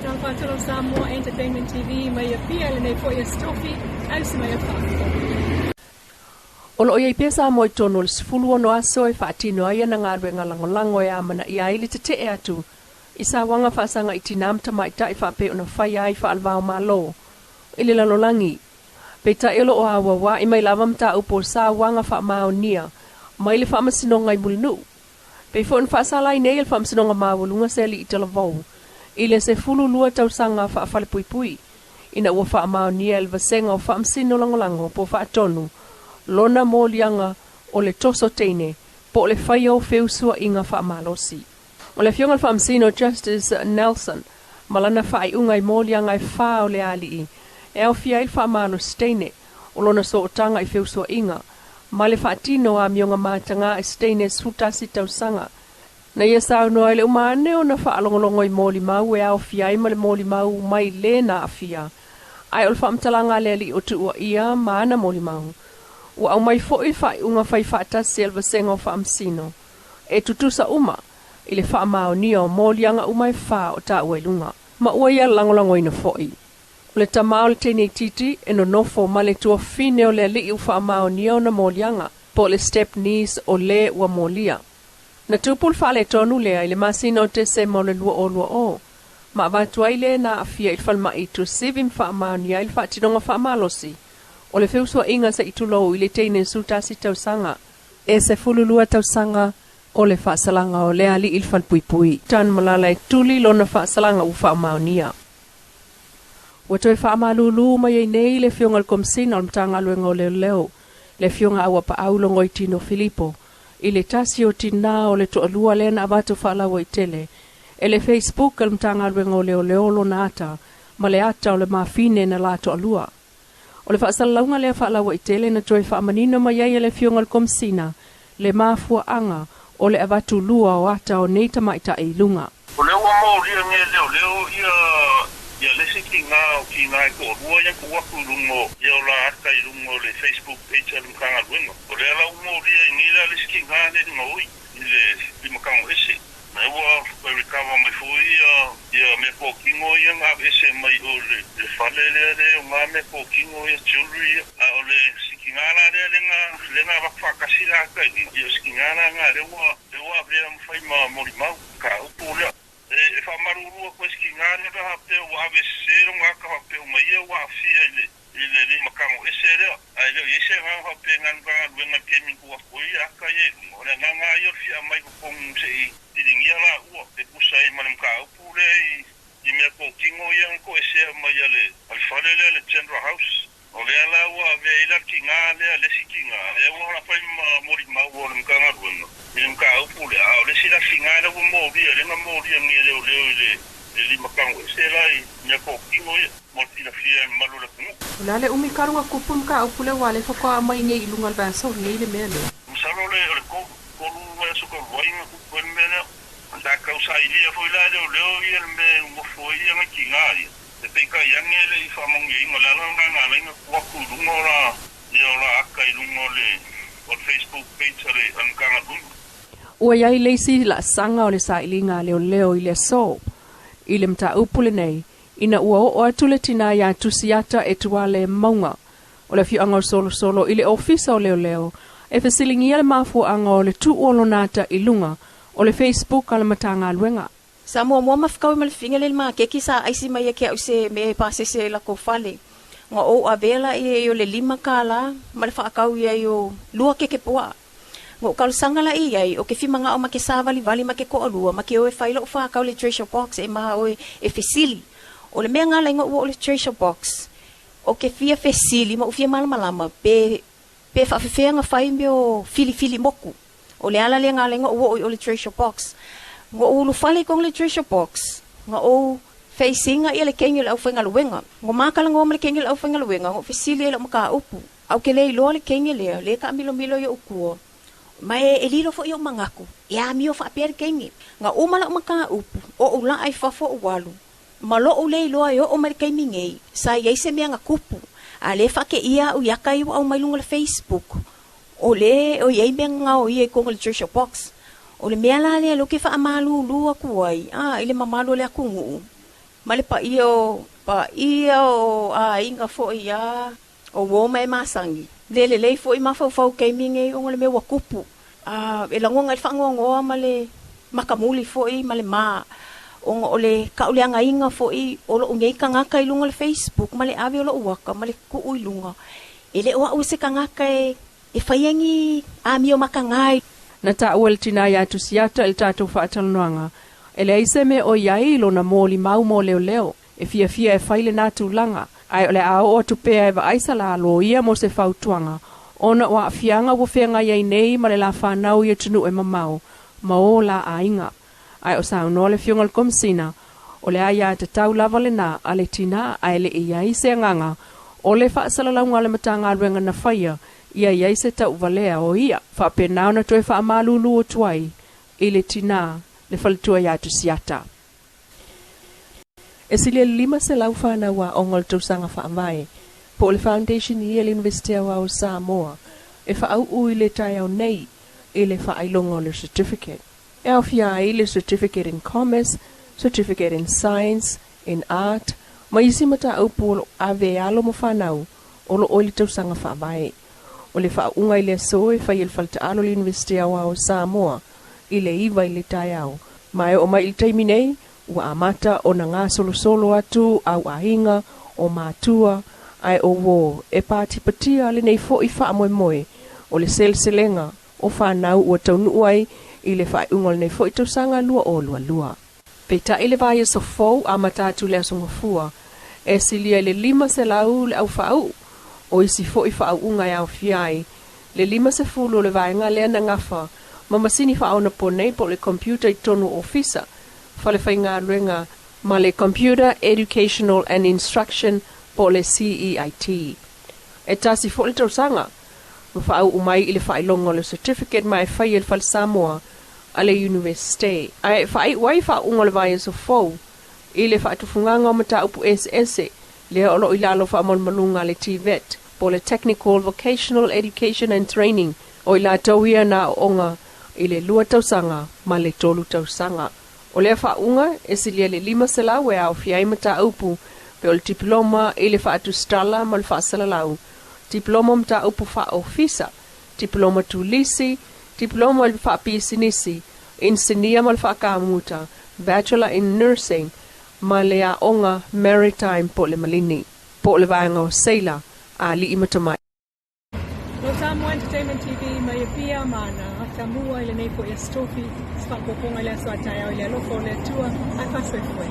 Tal Fatalo Samoa Entertainment TV mai pia le nei foi stofi au se mai fa. Olo ia pesa mo tono le sfulu no aso e fatino ia na ngarwe ngalangolango ya mana ia ili te te atu. Isa wanga fasanga itinam ta mai tai fa pe ona fai ai fa alvao malo. Ili la lolangi. Peta elo o awa wa i mai lava mta upo sa wanga fa maonia. Mai le fa masinonga i mulinu. Pe fon fa sala i neil fa masinonga mawulunga se li itala vau. Ile se fulu lua tausanga fa afale pui pui. Ina ua fa maonia el vasenga o fa msino langolango po fa atonu. Lona molianga o le toso teine po le fai au feusua inga fa malosi. O le fionga fa msino Justice Nelson malana fa i unga i molianga i fa o le ali e au fia il fa malo steine o lona so otanga i feusua inga ma le fa tino a mionga matanga i steine sutasi tausanga na ia sao noa le umane o na fa alongolongo i moli mau e au fia i ma le moli mau mai le na a fia ai o le fa mtalanga le li o tu ua ia maana moli mau ua au mai fo i fa i unga fai fa tasi elva senga o fa msino e tutusa uma i le wha mao ni o mōlianga umai wha o ta uelunga. Ma ua ia langolango ina foi. O le tamao le tene titi e no nofo ma le tua fine o le li u wha mao ni o na mōlianga po le step knees o le ua mōlia. Na tupul wha le tonu lea i le masina o te se mo le lua o. Ma vatua i le na afia i whalma i tu sivim wha mao ni a i wha tinonga wha malosi. O le whiusua inga sa itulo i le tene sutasi tausanga. E se fululua tausanga o le whaasalanga o lea li ilfal pui pui. Tan malala e tuli lo na whaasalanga u whaamaunia. Wa toi whaamalulu mai e nei le fionga komsina o mtanga luenga o leo leo. Le fionga awa pa aulongo i tino Filipo. I le tasi o tina o le toalua lena abatu whaalawa i tele. E le Facebook al mtanga luenga o leo leo lo na ata. Ma le ata o le mafine na la toalua. O le whaasalaunga lea whaalawa i tele na toi whaamanino mai e le fionga komsina. Le mafua anga. O le avatu lua o ata o neita maita e lunga. O leo wa mo ria nge leo ia lesi ki ngā e ko rua ia ko waku lungo ia o la ata i lungo le Facebook page alum kanga luenga. O lea la mo ria i nila lesi ki ngā ne ngoi i le limakango ese. Na ewa kwa rikawa mai fui ia me po kingo ia ngā ese mai o le whale le o ngā me po kingo ia jewelry o le ngana lenga wakwakasi la kai i skingana nga lewa vea mfai ma mori mau ka upulea e whamarurua kwa skingana ka hapea wa ave sero nga ka hapea maia wa afia ile li makango ese lea ai leo ese nga hapea nganga luenga kemi kuwa koi aka ye ore nganga yo fia mai kupong se i tiringia la ua e kusa i manem ka upulea i mea ko kingo ia nko ese maia le alfale le General House o le ala ua ve ila ki ngā lea lesi ki ngā e ua la pai mori mau o le mkanga ruenga i le mga upu le au lesi la ki ngā le ua mori le nga mori a ngia leo i le li makango e se lai nia ko kingo ia mori la fia malu le kungu ula le umi karunga kupu mga upu le wale whaka mai nge ilunga le basa o nei le mea lea msaro le kolu wea suka ruainga kupu e mea anta kausa ilia fo ila leo ia le me umofo ia nga ki ngā ia te peka iange le i whamongi ingo lana nga lenga kuaku lungo la ia la aka i lungo le o Facebook page le ankanga lungo. Ua iai leisi la sanga o le sa ilinga leo i le so i le mta upule nei ina ua o atu le tina ia tusiata e tua le maunga o le fianga o solo i le ofisa o leo e fesilingia le mafu anga o le tu olo nata i lunga o le Facebook ala matanga luenga. Samoa mua mafkau i malifinga le ma keki sa aisi mai ke au se me pase se la ko fale. Nga o avela i o le lima kala ma le whaakau i o lua keke poa. Nga o kalusanga la i ai o ke fimanga o ma ke sa vali ma ke ko alua ma ke o e whaila o whaakau le treasure box e maha o e fesili. O le mea ngala inga o le treasure box o ke fia fesili ma o fia malamalama pe whaafefea nga whai me o fili moku. O le ala le ngala inga o le treasure box. Nga o lufale kong le treasure box. Nga o facing ia le kengil au whainga luenga. Nga makala ngoma le kengil au whainga luenga. Nga fisili e la maka upu. Au ke Leilua le kengil lea. Le ka milo i ukua. Ma e lilo fo i o mangaku. E a mio wha apea le kengil. Nga o mala o maka upu. O ula ai fafo o walu. Ma lo o Leilua i o marikai mingei. Sa iei se mea nga kupu. A le wha ke ia u yaka i au mailunga le Facebook. O le o iei mea nga o iei kong le treasure box. O le mea la lea lo ke wha amalu lua kuai. Ile mamalu le aku nguu. Male pa iyo o inga fo ia o wo mai masangi. Le fo i mafau kei minge o le me wakupu. E langonga i whangongoa male makamuli fo i male maa. O le kauleanga inga fo i o lo ungei kangaka i lunga le Facebook. Male ave o lo uwaka, male kuu i lunga. Ele oa use kangaka e whaiangi ami o makangai. Na ta uel tina ia tu siata il tātou whaatalonoanga. Ele aise me o iai lo na mōli mau mō leo. E fia e whaile nātu langa. Ai ole a o tupea e wa aisa la lo ia mo se whautuanga. Ona o a fianga wo whenga iai nei ma le la whanau ia tunu e mamau. Ma o la a inga. Ai o sao no le fiongal komsina. Ole a ia te tau lava le nā ale tina ai le iai se nganga. Ole whaasalaunga le matanga ruenga na whaia. Ia iai se tau valea o ia. Whapenau na toi wha amalulu o tuai. Ile tina le whalitua ia tu siata. E sili lima se lau whana wa ongol tausanga whaamai. Po le foundation i le University o Samoa. E whaau ui le tai au nei. E le whaailongo le certificate. E au fia i le certificate in commerce, certificate in science, in art. Ma isi mata au po ave alo mo whanau. O lo oili tausanga whaamai. O le whaunga i le soe whai il falta alo le University o Samoa. I le iwa i le tai au. Mai o mai il taimi nei. Ua amata o na ngā solo atu au ahinga o mātua ai o wō e pātipatia le nei fo i wha moe o le selselenga o whanau ua taunu uai i le whai ungol nei fo i tausanga lua. Peita i le vai so fau a matatu le asonga fua e silia le lima se lau le au whau o isi fo i wha unga au fiai le lima se fulu le vai ngā lea na ngafa ma masini wha au na ponei po le computer i tonu ofisa fale whainga ruenga ma le Computer Educational and Instruction po le CEIT. E tasi fo le tausanga, ma whaau umai i le whailongo le certificate mai whai il fal Samoa a le University. Ai whai wai whaunga le vai so fau, i le whaatufunganga o mata upu SS, le olo i lalo whaamon malunga le TVET, po le Technical Vocational Education and Training, o i la tauia na onga i le lua tausanga ma le tolu tausanga. O lea whaunga e silia le lima se lau e au fiai mata upu pe o le diploma e le whaatu stala ma le whaasala lau. Diploma mata upu wha ofisa, diploma tulisi, diploma le wha pisinisi, insinia ma le whaakamuta, bachelor in nursing, ma le a onga maritime po le malini, po le vaenga o seila a li imatamai. No Samoa Entertainment TV mai pia mana Samoa ile nei po ya stofi spa poponga ile so ataya ile lofo le tua akaswe foi